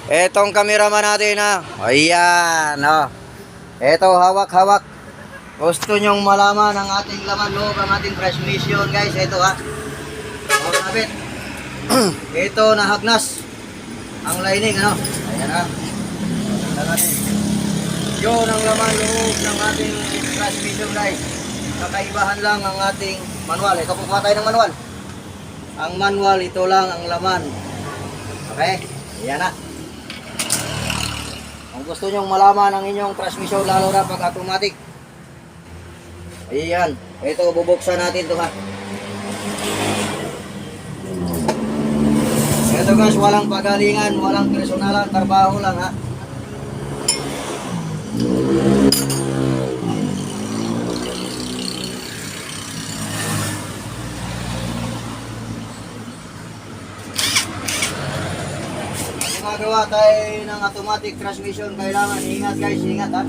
Etong cameraman natin ha. Ayan, oh. Eto, hawak-hawak. Gusto nyong malaman ang ating laman loob, ang ating transmission guys. Eto ha. Kapit. Ito, nahagnas. Ang lining, ano? Ayan ha. Tignan natin. Yun ang laman loob ng ating transmission guys. Kakaibahan lang ang ating manual. Ito, kukuha tayo ng manual. Ang manual, ito lang ang laman. Okay? Ayan na. Kung gusto nyong malaman ang inyong transmission, lalo na pag automatic. Ayan. Ito, bubuksan natin ito ha. Ito guys, walang pagalingan, walang personalan, trabaho lang ha. Gumagawa tayo ng automatic transmission, kailangan ingat guys, ingat ha.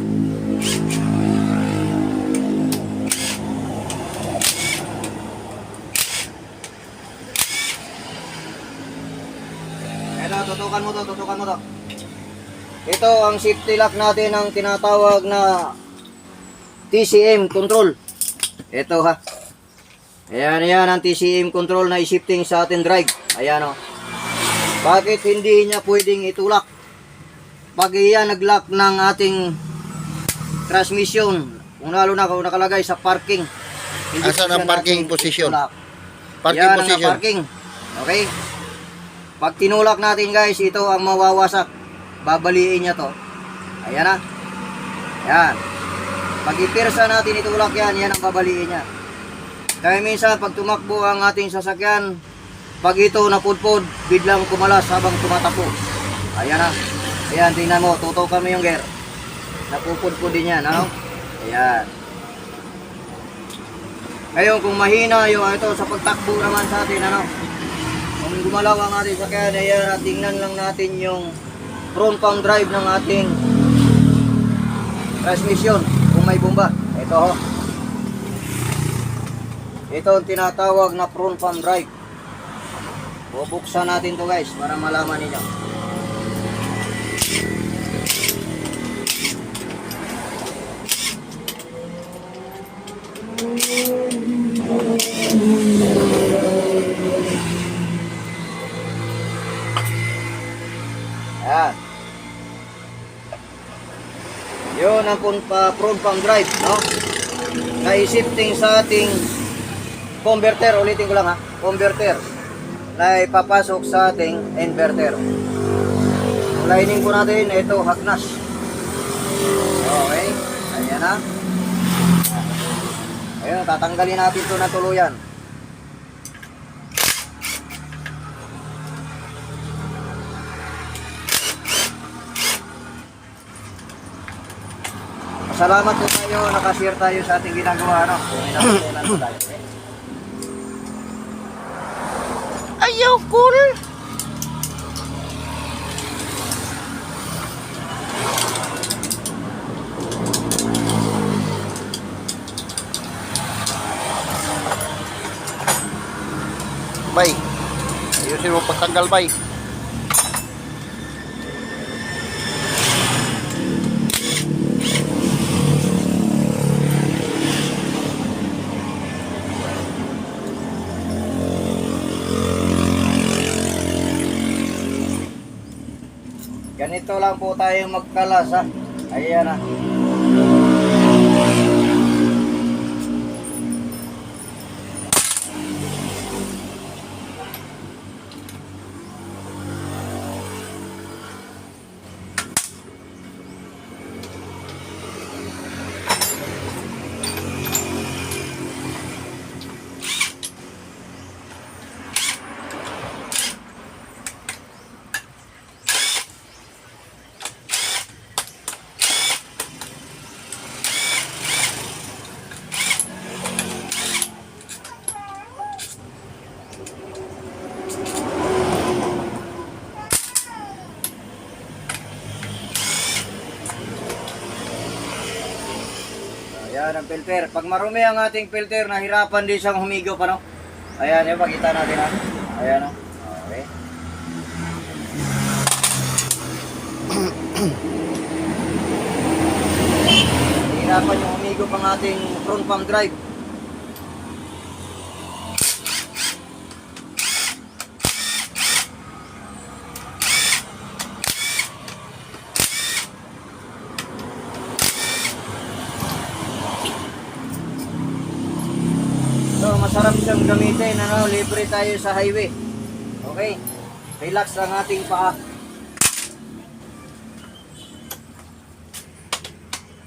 Tutukan mo to, tutukan mo to. Ito ang safety lock natin, ang tinatawag na TCM control. Ito ha. Ayan, ayan ang TCM control na i-shifting sa ating drive. Ayan o. Bakit hindi niya pwedeng itulak? Pag iyan nag-lock ng ating transmission, kung lalo na kung nakalagay sa parking. Asan ang parking position? Parking yan position. Ang parking. Okay? Pag tinulak natin guys, ito ang mawawasak. Babaliin niya to. Ayan na. Ayan. Pag ipirsa natin itulak yan, yan ang babaliin niya. Kaya minsan pag tumakbo ang ating sasakyan, pag ito napudpod, biglang kumalas habang tumatakbo. Ayan na. Ayan, tingnan mo, tutukan mo yung gear. Napupudpod din yan, ano? Ayan. Ngayon kung mahina yung ito sa pagtakbo naman sa atin, ano? Kung gumalaw ang ating sakyan, ayan, tingnan lang natin yung front pump drive ng ating transmission kung may bomba. Ito ho. Ito ang tinatawag na front pump drive. Bubuksan natin to guys para malaman ninyo. Ayan. Yun ang front pump drive, no? Na-shifting sa ating converter. Ulitin ko lang ha. Converter. Na ipapasok sa ating inverter. Ang lining ko natin, ito, hagnas. Okay. Ayan na. Ayan, tatanggalin natin ito na tuluyan. Salamat po tayo, nakashare tayo sa ating ginagawa, no? Kailangan po tayo. Ayaw, cool. Bay, ayusin mo pagtanggal bay. Ganito lang po tayo magkalas ha. Ayan na. Ayan ang filter. Pag marumi ang ating filter, nahirapan din siyang humigop, ano? Ayan, yung pakita natin, ha? Ayan, o. Okay. Hirapan yung umigop ang ating front pump drive. So, masarap siyang gamitin, libre tayo sa highway. Okay, relax ang ating paa.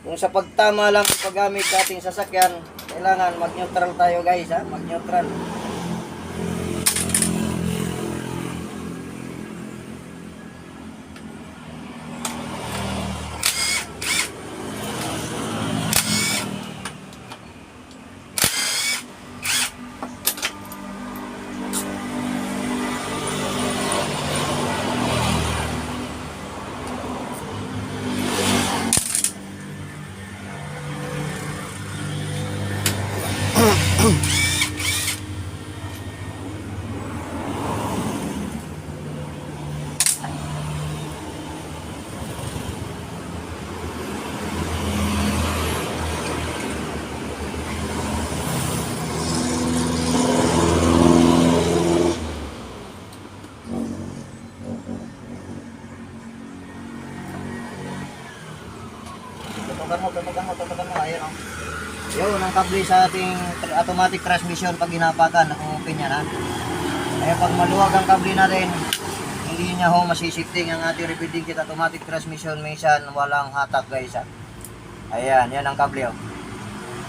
Kung sa pagtama lang ang paggamit sa ating sasakyan, kailangan mag-neutral tayo guys, ha? Mag-neutral. Tutukan mo, ayun o. Yun, ang kable sa ating automatic transmission pag hinapakan, naka-open yan ha. Kaya pag maluwag ang kable natin, hindi niya ho masisifting ang ating repeating kit automatic transmission, minsan walang hatak guys ha. Ayan, yan ang kable o.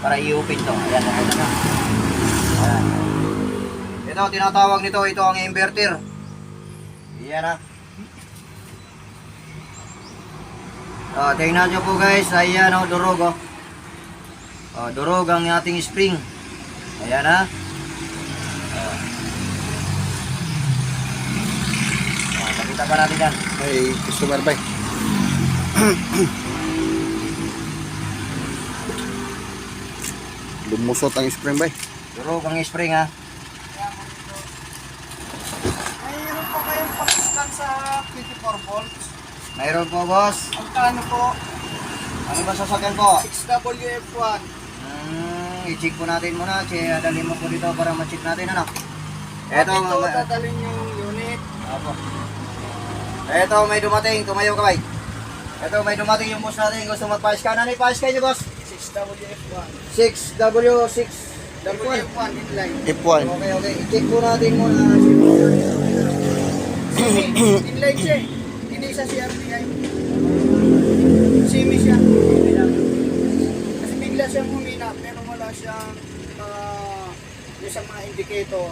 Para i-open to, ayan, ayan na. Ayan. Ito, tinatawag nito, ito ang inverter. Ayan ha. Tingnan nyo po guys, ayan o, durog o. Durog ang ating spring. Ayan ha. Nakita pa natin yan. Ay, customer bay. Lumusot ang spring bay. Durog ang spring ha. Mayroon po kayong pakistan sa 24 volts. Mayroon po boss. Magkano po? Ano ba sasakyan po? 6WF1. I-check po natin muna. Dali mo po dito para ma-check natin ano. Ito, Ito, dadalhin yung unit. Apo. Ito, may dumating. Tumayo ka bay. Ito, may dumating yung boss natin. Gusto magpa-scan. Ano ipa-scan nyo boss? 6WF1. 6W6 WF1 inline. F1. Okay, okay. I-check po natin muna. Inline siya eh. Hindi sa CRTI. Simi siya. Kasi bigla siyang humina pero wala siyang isang mga indicator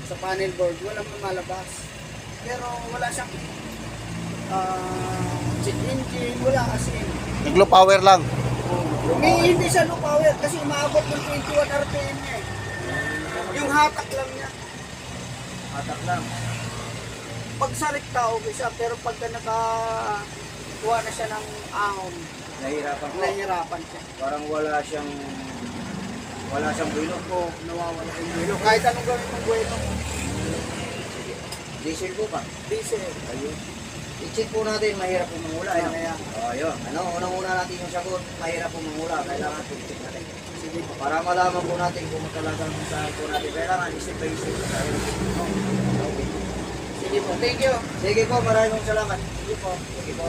sa panel board. Walang lumalabas. Pero wala siyang check engine. Wala kasi. Naglow power lang. Hindi siya low power kasi umaabot ng 21 RPM niya eh. Yung hatak lang niya. Atak lang. Pag sa rekta okay siya pero pagka nakakuha na siya ng ahon, Nahihirapan po. nahihirapan siya. Parang wala siyang buwelo. O nawawala yung buwelo. Kahit anong gawin ng buwelo mo. Diesel po pa. Diesel. Ayun. I-check po natin, mahirap po mangula. Kaya. Ayun. Unang-una natin yung sagot, mahirap po mangula. Kailangan po i-check natin. Sige. Para malaman po natin kung talagang saan po natin. Kailangan isip by isip. Okay. Sige po. Thank you. Sige po, maraming salamat. Sige po. Sige po.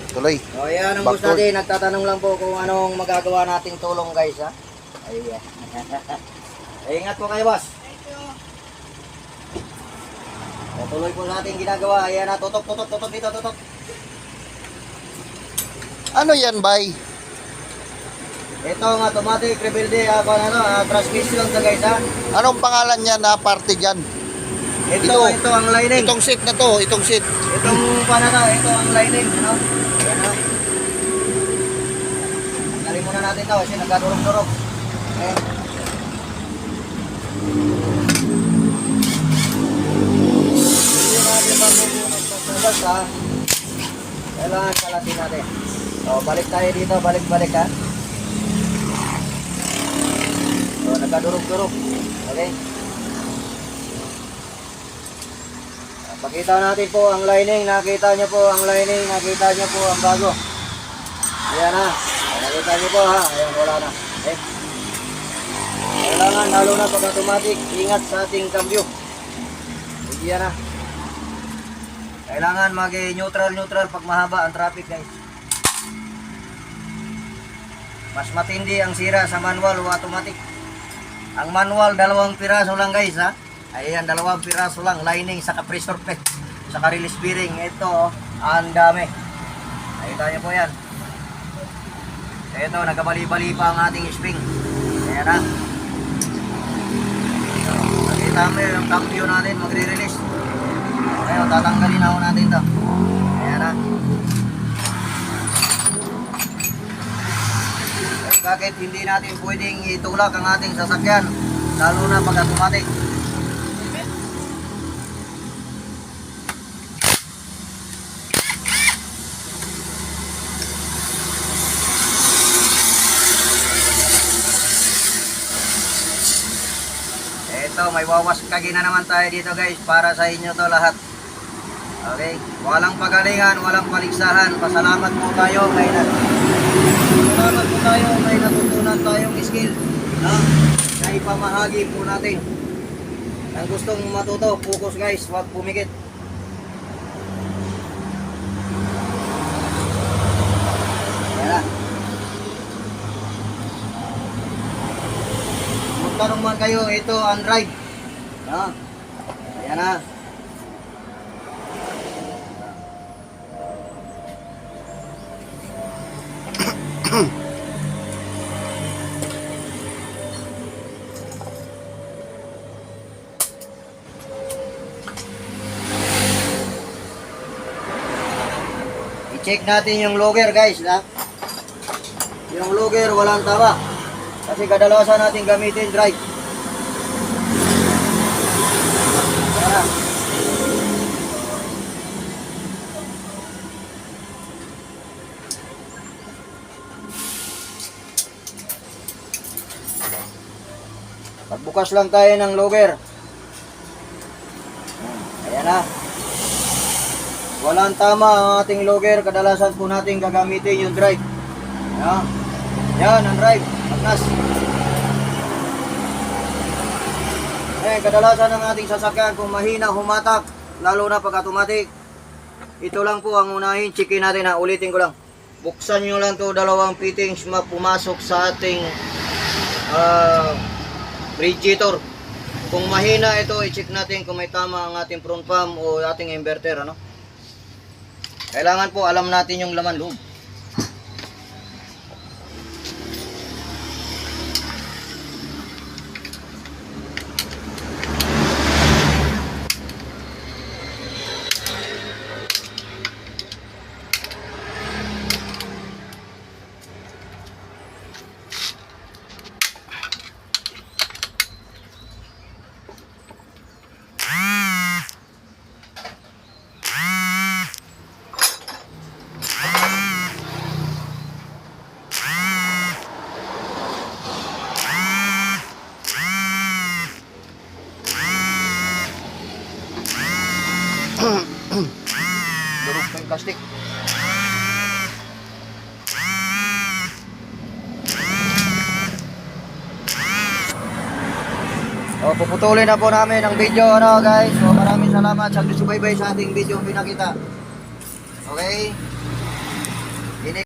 Tuloy. O yan ang Back gusto to- natin. Nagtatanong lang po kung anong magagawa nating tulong guys ha. Ayan. Ingat po kayo boss. Thank you. Tuloy po natin ginagawa. Ayan na, tutok dito, tutok. Ano yan bay? Ito ang automatic rebuild transmission sa guys ha. Anong pangalan niya na parte dyan? Ito ang lining. Itong seat na to, itong seat. Itong panata, ito ang lining, ano? Ayan ha. Tanggalin muna natin ito kasi nagkadurog-durog. Okay. Hindi natin bago magpapabas ha. Kailangan kalatin natin. So, balik tayo dito, balik ha. So, nagkadurog-durog. Okay. Pakita natin po ang lining. Nakita niyo po ang lining. Nakita niyo po ang bago. Ayan na. Nakita niyo po ha. Ayan, wala na. Okay. Kailangan lalo na pag automatic, ingat sa ating cambio. Ayan na. Kailangan mag-neutral pag mahaba ang traffic, guys. Mas matindi ang sira sa manual o automatic. Ang manual, 2 piraso lang, guys, ha. Ayan, 2 piraso lang. Lining, saka pressure plate, saka release bearing. Ito, ang dami. Nakita niyo po yan. Ito, nagkabali-bali pa ang ating spring. Ayan na. Nakita mo yung cambio natin, magre-release. Ngayon, tatanggalin ako natin ito. Ayan na. Bakit hindi natin pwedeng itulak ang ating sasakyan, lalo na pag automatic? Ito, may wawaskagin na naman tayo dito, guys, para sa inyo to lahat. Okay, walang pagalingan, walang paligsahan. Pasalamat po tayo may natutunan tayong skill na ipamahagi po natin. Ang gustong matuto, focus, guys, huwag pumikit. Yan na. Magtanong man kayo, ito ang drive. Ayan na. I-check natin yung logger, guys, ha? Yung logger walang tama. Kasi kadalasan natin gamitin drive. Tara. Pagbukas lang tayo ng logger. Ayan na. Walang tama ang ating logger. Kadalasan po natin gagamitin yung drive. Ayan. Yan ang drive. Magnas. Eh, kadalasan ng ating sasakyan kung mahina humatak, lalo na pag automatic. Ito lang po ang unahin. Checkin natin ha. Ulitin ko lang. Buksan nyo lang to 2 fittings pumasok sa ating radiator. Kung mahina ito, i-check natin kung may tama ang ating front pump o ating inverter, ano? Kailangan po alam natin yung laman loob. Durog pa yung plastic. O, puputulin na po namin ang video, ano, guys. So, maraming salamat sa subaybay sa ating video pinakita. Okay?